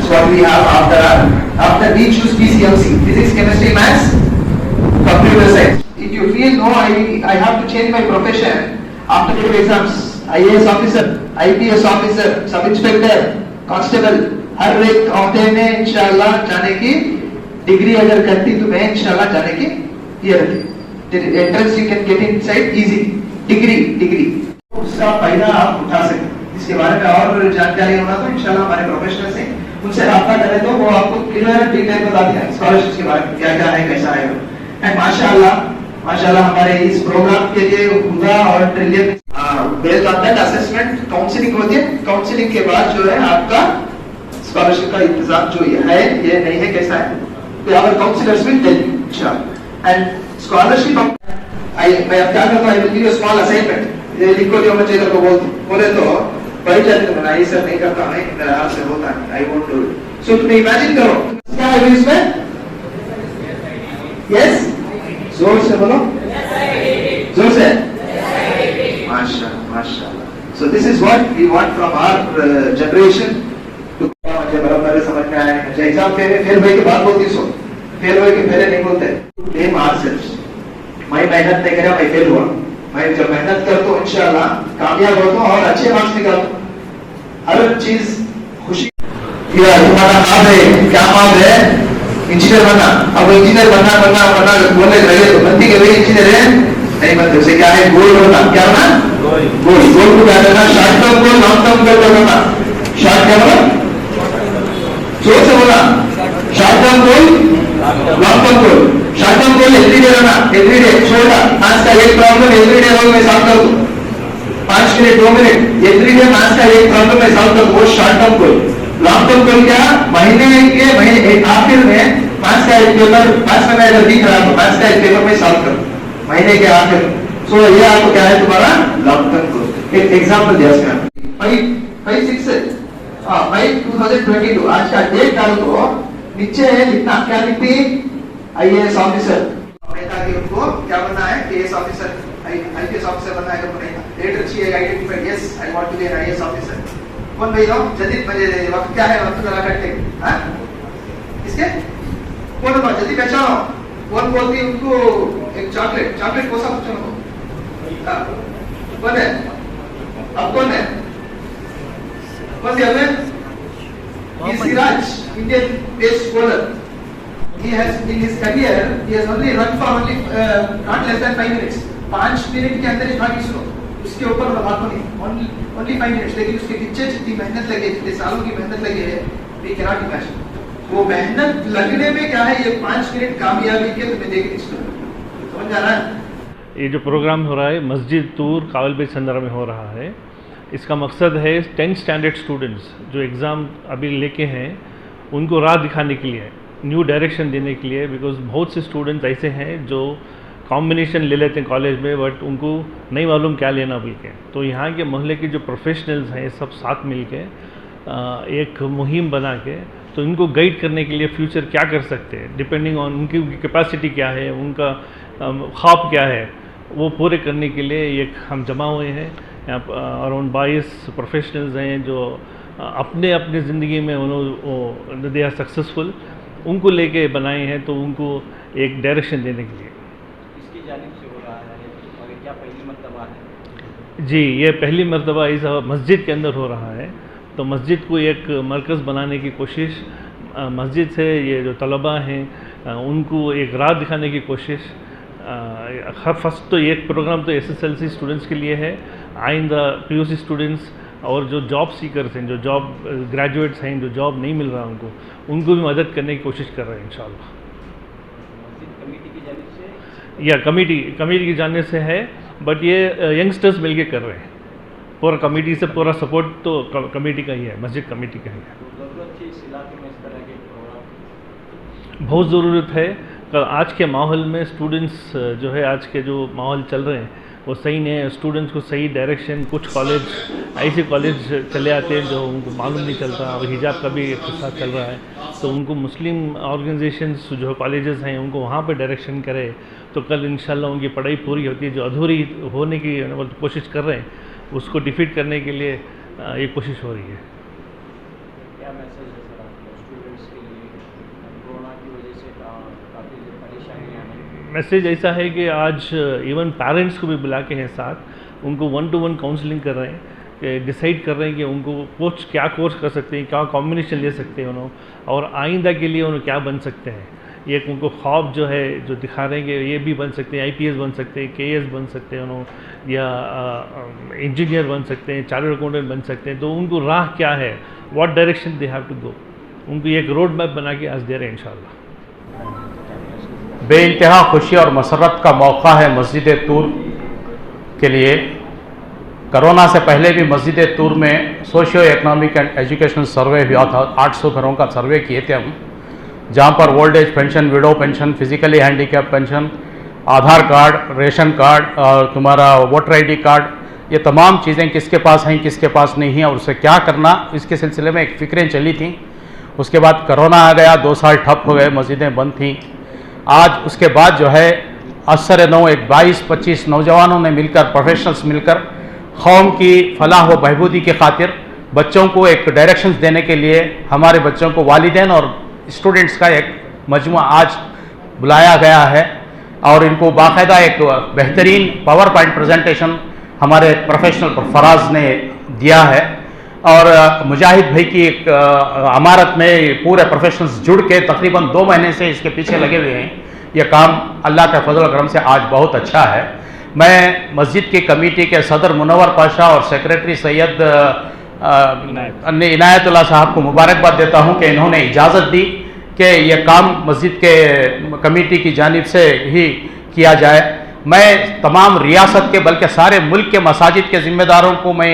subjects what we have after we choose PCMC, physics, chemistry, maths, computer science. If you feel no, I have to change my profession after the exams, IAS officer, IPS officer, sub inspector, constable, हर एक औहदे में इंशाल्लाह जाने की degree अगर करती तो मैं इंशाल्लाह जाने की ये रहती entrance you can get inside easy degree उसका फायदा आप उठा सकते। इसके बारे में और जानकारी होना तो इंशाल्लाह हमारे प्रोफेशनल से उनसे राब्ता करें तो वो आपको क्लियर डिटेल बता देंगे स्कॉलरशिप के बारे में क्या क्या है कैसा है। एंड माशाल्लाह हमारे इस प्रोग्राम के लिए हुदा और trillion based on that assessment counselling होती है। काउंसलिंग के बाद जो है आपका स्कॉलरशिप का इंतजाम जो है ये नहीं है कैसा है तो our counsellors will tell you इंशाल्लाह। एंड स्कॉलरशिप मैं अब क्या करता हूं, I will give you small assignment, ये लिखो जो मैं चेकर को बोले तो पढ़ जाते तो मैं ये सब नहीं करता मैं मेरे हाथ से होता नहीं, आई वोंट डू इट। सो तुम इमेजिन करो क्या है इसमें, यस जोर से बोलो, जोर से, माशाल्लाह। So this is what we want from our generation. मुझे बराबर समझ में आया है। एग्जाम फेल हुए के बाद बोलती सो, फेल हुए के पहले नहीं बोलते। ब्लेम आवरसेल्व्स, मैं मेहनत नहीं करा मैं फेल हुआ, मैं जब मेहनत करता हूँ इंशाल्लाह कामयाब होता हूँ और अच्छे मार्क्स निकालता हूँ। हर चीज खुशी तुम्हारा ख्वाब है, क्या ख्वाब है, इंजीनियर बनना। अब इंजीनियर बनना बोले लगे तो बनती के भाई इंजीनियर है नहीं बनते, उसे क्या है गोल बनना, क्या बनना गोल को क्या करना, short term goal long term goal बनना। शॉर्ट क्या बोला, जोर से बोला, short term goal long term goal. Short term goal everyday रहना, एवरीडे छोटा आज का एक प्रॉब्लम एवरीडे रोज में सॉल्व कर दूं 5 मिनट 2 मिनट, एवरीडे आज का एक प्रॉब्लम में सॉल्व कर दूं, वो short term goal. Long term goal क्या, महीने आखिर में 5 का एक पेपर 5 में अगर दिख रहा तो 5 का एक पेपर में सॉल्व कर महीने के आखिर। सो ये आपको क्या है तुम्हारा लॉन्ग टर्म गोल। एक एग्जांपल दिया इसमें 5/6/2022 आज का डेट डाल को नीचे है लिखना, क्या लिखती, आईएएस ऑफिसर। ताकि उनको क्या बनना है, केएस ऑफिसर, आईपीएस ऑफिसर बनना है। तो नहीं डेट अच्छी है, identified, yes I want to be an IAS officer. कौन भाई लोग जल्दी मुझे वक्त क्या है, वक्त जरा काट के हां इसके कौन बात जल्दी पहचानो, कौन बोलती उनको एक चॉकलेट कोसा पूछो उनको कौन है, अब कौन है, कौन दिया है, Siraj, Indian based bowler. He has in his career he has only run for not less than 5 minutes. 5 minute के अंदर इस भाग इसको उसके ऊपर बात नहीं, only 5 minutes। लेकिन उसके पीछे जितनी मेहनत लगी, जितने सालों की मेहनत लगी है, we cannot imagine। वो मेहनत लगने में क्या है, ये 5 मिनट कामयाबी के तुम्हें देख इसको समझ आ रहा है। ये जो प्रोग्राम हो रहा है मस्जिद तूर कावलबेट संदरा में हो रहा है, इसका मकसद है 10th स्टैंडर्ड स्टूडेंट्स जो एग्ज़ाम अभी लेके हैं उनको राह दिखाने के लिए, न्यू डायरेक्शन देने के लिए। बिकॉज बहुत से स्टूडेंट्स ऐसे हैं जो कॉम्बिनेशन ले लेते हैं कॉलेज में बट उनको नहीं मालूम क्या लेना बोल के। तो यहाँ के मोहल्ले के जो प्रोफेशनल्स हैं सब साथ मिल के एक मुहिम बना के तो इनको गाइड करने के लिए फ्यूचर क्या कर सकते हैं, डिपेंडिंग ऑन उनकी कैपेसिटी क्या है, उनका ख्वाब क्या है, वो पूरे करने के लिए एक हम जमा हुए हैं। यहाँ अराउंड 22 प्रोफेशनल्स हैं जो अपने अपने ज़िंदगी में उन्होंने दे आर सक्सेसफुल, उनको लेके बनाए हैं तो उनको एक डायरेक्शन देने के लिए। इसकी जानिब से हो रहा है और क्या पहली मर्तबा है? जी, ये पहली मर्तबा इस मस्जिद के अंदर हो रहा है। तो मस्जिद को एक मरकज़ बनाने की कोशिश, मस्जिद से ये जो तलबा हैं उनको एक राह दिखाने की कोशिश। फर्स्ट तो एक प्रोग्राम तो SSLC स्टूडेंट्स के लिए है, आइंदा PUC स्टूडेंट्स और जो जॉब सीकर्स हैं, जो जॉब ग्रेजुएट्स हैं, जो जॉब नहीं मिल रहा उनको भी मदद करने की कोशिश कर रहे हैं इंशाल्लाह। कमेटी की जानिब से या कमेटी की जाने से है, बट ये यंगस्टर्स मिलके कर रहे हैं। पूरा कमेटी से पूरा सपोर्ट तो कमेटी का ही है, मस्जिद कमेटी का ही है। ज़रूरत है इस इलाके में इस तरह के प्रोग्राम, बहुत ज़रूरत है। आज के माहौल में स्टूडेंट्स जो है, आज के जो माहौल चल रहे हैं वो सही नहीं है। स्टूडेंट्स को सही डायरेक्शन, कुछ कॉलेज ऐसे कॉलेज चले आते हैं जो उनको मालूम नहीं चलता। और हिजाब का भी एक किस्सा चल रहा है, तो उनको मुस्लिम ऑर्गेनाइजेशंस जो कॉलेजेस हैं उनको वहाँ पे डायरेक्शन करे तो कल इंशाल्लाह उनकी पढ़ाई पूरी होती है। जो अधूरी होने की कोशिश कर रहे हैं उसको डिफीट करने के लिए ये कोशिश हो रही है। क्या मैसेज है सर आपको? स्टूडेंट्स के लिए कोरोना की वजह से काफ़ी परेशानियाँ हैं। मैसेज ऐसा है कि आज इवन पेरेंट्स को भी बुला के हैं साथ, उनको 1-to-1 काउंसलिंग कर रहे हैं, कि डिसाइड कर रहे हैं कि उनको क्या कोर्स कर सकते हैं, क्या कॉम्बिनेशन ले सकते हैं उन्होंने, और आइंदा के लिए उन्होंने क्या बन सकते हैं। एक उनको ख्वाब जो है जो दिखा रहे हैं कि ये भी बन सकते हैं, IPS बन सकते हैं, KS बन सकते हैं उन्होंने, या इंजीनियर बन सकते हैं, चार्टर्ड अकाउंटेंट बन सकते हैं। तो उनको राह क्या है, what direction they have to go, उनको एक रोड मैप बना के आज दे रहे हैं इंशाल्लाह। बेइंतहा खुशी और मसरत का मौका है मस्जिद तूर के लिए। कोरोना से पहले भी मस्जिद तूर में सोशियो इकोनॉमिक एंड एजुकेशनल सर्वे हुआ था, 800 घरों का सर्वे किए थे हम, जहाँ पर old age pension, widow pension, physically handicap pension, Aadhaar card, ration card और तुम्हारा वोटर ID कार्ड, ये तमाम चीज़ें किसके पास हैं किसके पास नहीं है और उसे क्या करना, इसके सिलसिले में एक फ़िक्रें चली थी। उसके बाद कोरोना आ गया, 2 साल ठप हो गए, मस्जिदें बंद थीं। आज उसके बाद जो है असर नौ एक 22-25 नौजवानों ने मिलकर, प्रोफेशनल्स मिलकर, कौम की फलाह व बहबूदी की खातिर बच्चों को एक डायरेक्शंस देने के लिए हमारे बच्चों को वालिदैन और स्टूडेंट्स का एक मजमुआ आज बुलाया गया है और इनको बाकायदा एक बेहतरीन पावर पॉइंट प्रेजेंटेशन हमारे प्रोफेशनल फराज ने दिया है। और मुजाहिद भाई की एक अमारत में पूरे प्रोफेशनल्स जुड़ के तकरीबन 2 महीने से इसके पीछे लगे हुए हैं। ये काम अल्लाह के फजल करम से आज बहुत अच्छा है। मैं मस्जिद की कमेटी के सदर मुनव्वर पाशा और सेक्रेटरी सैयद इनायतुल्लाह साहब को मुबारकबाद देता हूं कि इन्होंने इजाज़त दी कि यह काम मस्जिद के कमेटी की जानिब से ही किया जाए। मैं तमाम रियासत के बल्कि सारे मुल्क के मसाजिद के ज़िम्मेदारों को मैं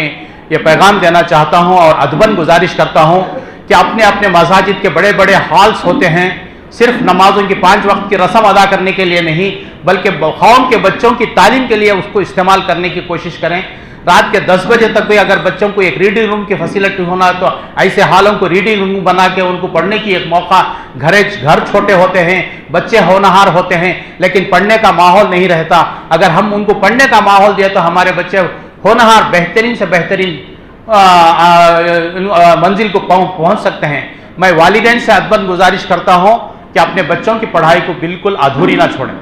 ये पैगाम देना चाहता हूँ और अदबन गुजारिश करता हूँ कि अपने अपने मसाजिद के बड़े बड़े हॉल्स होते हैं, सिर्फ नमाजों की 5 वक्त की रस्म अदा करने के लिए नहीं बल्कि कौम के बच्चों की तालीम के लिए उसको इस्तेमाल करने की कोशिश करें। रात के 10 बजे तक भी अगर बच्चों को एक रीडिंग रूम की फैसिलिटी होना है तो ऐसे हालों को रीडिंग रूम बना के उनको पढ़ने की एक मौका, घर छोटे होते हैं, बच्चे होनहार होते हैं लेकिन पढ़ने का माहौल नहीं रहता। अगर हम उनको पढ़ने का माहौल दिए तो हमारे बच्चे होनहार बेहतरीन से बेहतरीन मंजिल को पहुंच सकते हैं। मैं वालिदैन से अदबन गुजारिश करता हूं कि अपने बच्चों की पढ़ाई को बिल्कुल अधूरी ना छोड़ें।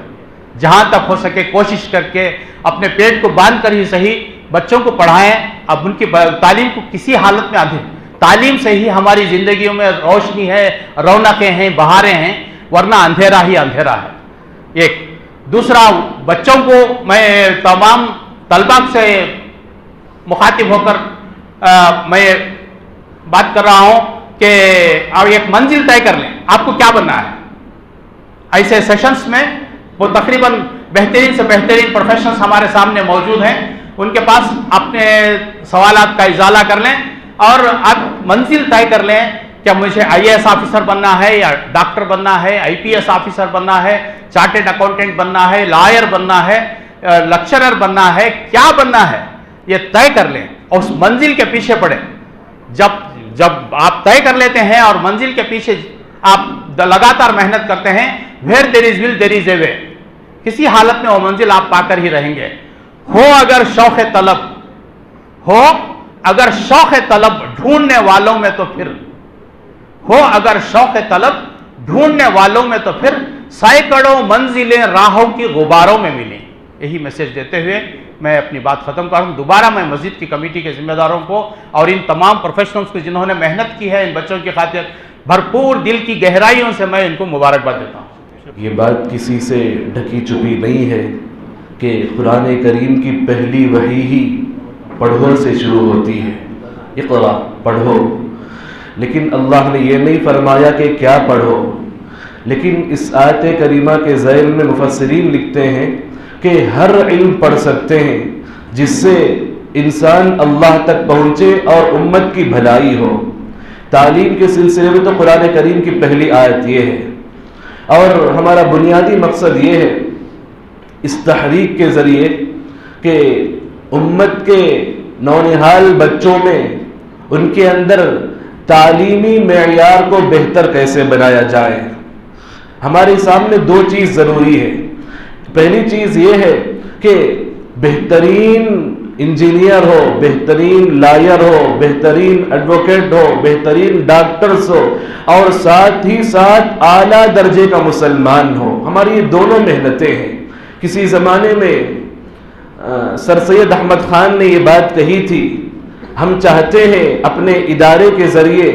जहां तक हो सके कोशिश करके अपने पेट को बांध कर ही सही बच्चों को पढ़ाएं। अब उनकी तालीम को किसी हालत में तालीम से ही हमारी जिंदगियों में रोशनी है, रौनकें हैं, बहारें हैं, वरना अंधेरा ही अंधेरा है। एक दूसरा, बच्चों को मैं तमाम तलबा से मुखातिब होकर मैं बात कर रहा हूं कि आप एक मंजिल तय कर लें, आपको क्या बनना है। ऐसे सेशंस में वो तकरीबन बेहतरीन से बेहतरीन प्रोफेशनल्स हमारे सामने मौजूद हैं, उनके पास अपने सवालात का इजाला कर लें और आप मंजिल तय कर लें क्या मुझे IAS ऑफिसर बनना है या डॉक्टर बनना है, IPS ऑफिसर बनना है, चार्टेड अकाउंटेंट बनना है, लॉयर बनना है, लेक्चरर बनना है, क्या बनना है ये तय कर लें और उस मंजिल के पीछे पड़े। जब आप तय कर लेते हैं और मंजिल के पीछे आप लगातार मेहनत करते हैं, where there is will there is a way, किसी हालत में वो मंजिल आप पाकर ही रहेंगे। हो अगर शौक तलब ढूंढने वालों में तो फिर ढूंढने वालों में तो फिर सैकड़ों मंजिलें राहों की गुबारों में मिली। यही मैसेज देते हुए मैं अपनी बात खत्म करूं। दोबारा मैं मस्जिद की कमेटी के जिम्मेदारों को और इन तमाम प्रोफेशनल्स को जिन्होंने मेहनत की है इन बच्चों की खातिर, भरपूर दिल की गहराइयों से मैं इनको मुबारकबाद देता हूं। ये बात किसी से ढकी छुपी नहीं है कि कुरान करीम की पहली वही ही पढ़ो से शुरू होती है, इक़रा पढ़ो। लेकिन अल्लाह ने यह नहीं फरमाया कि क्या पढ़ो, लेकिन इस आयत करीमा के ज़ैल में मुफस्सिरीन लिखते हैं कि हर इल्म पढ़ सकते हैं जिससे इंसान अल्लाह तक पहुँचे और उम्मत की भलाई हो। तालीम के सिलसिले में तो कुरान करीम की पहली आयत ये है और हमारा बुनियादी मकसद ये है इस तहरीक के ज़रिए कि उम्मत के नौनिहाल बच्चों में उनके अंदर तालीमी मेयार को बेहतर कैसे बनाया जाए। हमारे सामने 2 चीज़ ज़रूरी है। पहली चीज़ ये है कि बेहतरीन इंजीनियर हो, बेहतरीन लॉयर हो, बेहतरीन एडवोकेट हो, बेहतरीन डॉक्टर्स हो और साथ ही साथ आला दर्जे का मुसलमान हो। हमारी ये दोनों मेहनतें हैं। किसी ज़माने में सर सैयद अहमद खान ने ये बात कही थी, हम चाहते हैं अपने इदारे के ज़रिए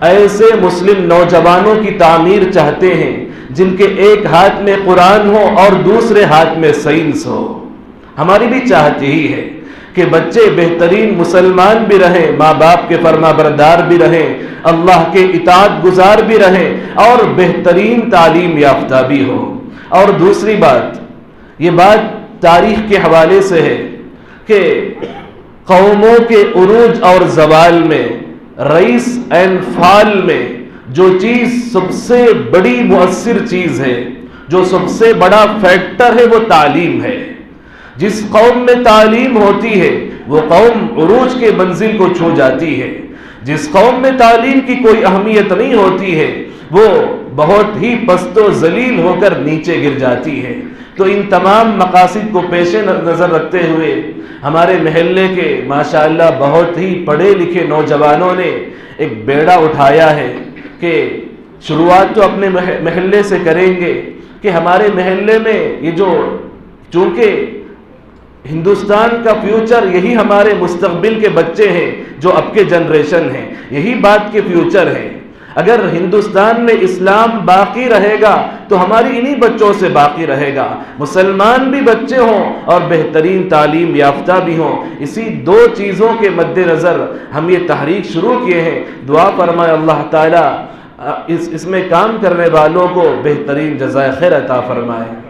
ऐसे मुस्लिम नौजवानों की तामीर चाहते हैं जिनके एक हाथ में कुरान हो और दूसरे हाथ में साइंस हो। हमारी भी चाहत यही है कि बच्चे बेहतरीन मुसलमान भी रहें, माँ बाप के फरमाबरदार भी रहें, अल्लाह के इताअत गुजार भी रहें और बेहतरीन तालीम याफ्ता भी हो। और दूसरी बात, ये बात तारीख के हवाले से है कि कौमों के उरूज और जवाल में, रईस एंड फाल में जो चीज़ सबसे बड़ी मुअस्सिर चीज़ है, जो सबसे बड़ा फैक्टर है, वो तालीम है। जिस कौम में तालीम होती है वो कौम उरूज के मंजिल को छू जाती है। जिस कौम में तालीम की कोई अहमियत नहीं होती है वो बहुत ही पस्तो जलील होकर नीचे गिर जाती है। तो इन तमाम मकासिद को पेश नज़र रखते हुए हमारे महल्ले के माशाअल्लाह बहुत ही पढ़े लिखे नौजवानों ने एक बेड़ा उठाया है कि शुरुआत तो अपने महल्ले से करेंगे कि हमारे महल्ले में ये जो, चूँकि हिंदुस्तान का फ्यूचर यही हमारे मुस्तकबिल के बच्चे हैं जो अब के जनरेशन हैं, यही बात के फ्यूचर हैं। अगर हिंदुस्तान में इस्लाम बाकी रहेगा तो हमारी इन्हीं बच्चों से बाकी रहेगा। मुसलमान भी बच्चे हों और बेहतरीन तालीम याफ्ता भी हों। इसी दो चीज़ों के मद्देनज़र हम ये तहरीक शुरू किए हैं। दुआ फरमाए अल्लाह ताला इसमें काम करने वालों को बेहतरीन जज़ाए खैर अता फरमाए।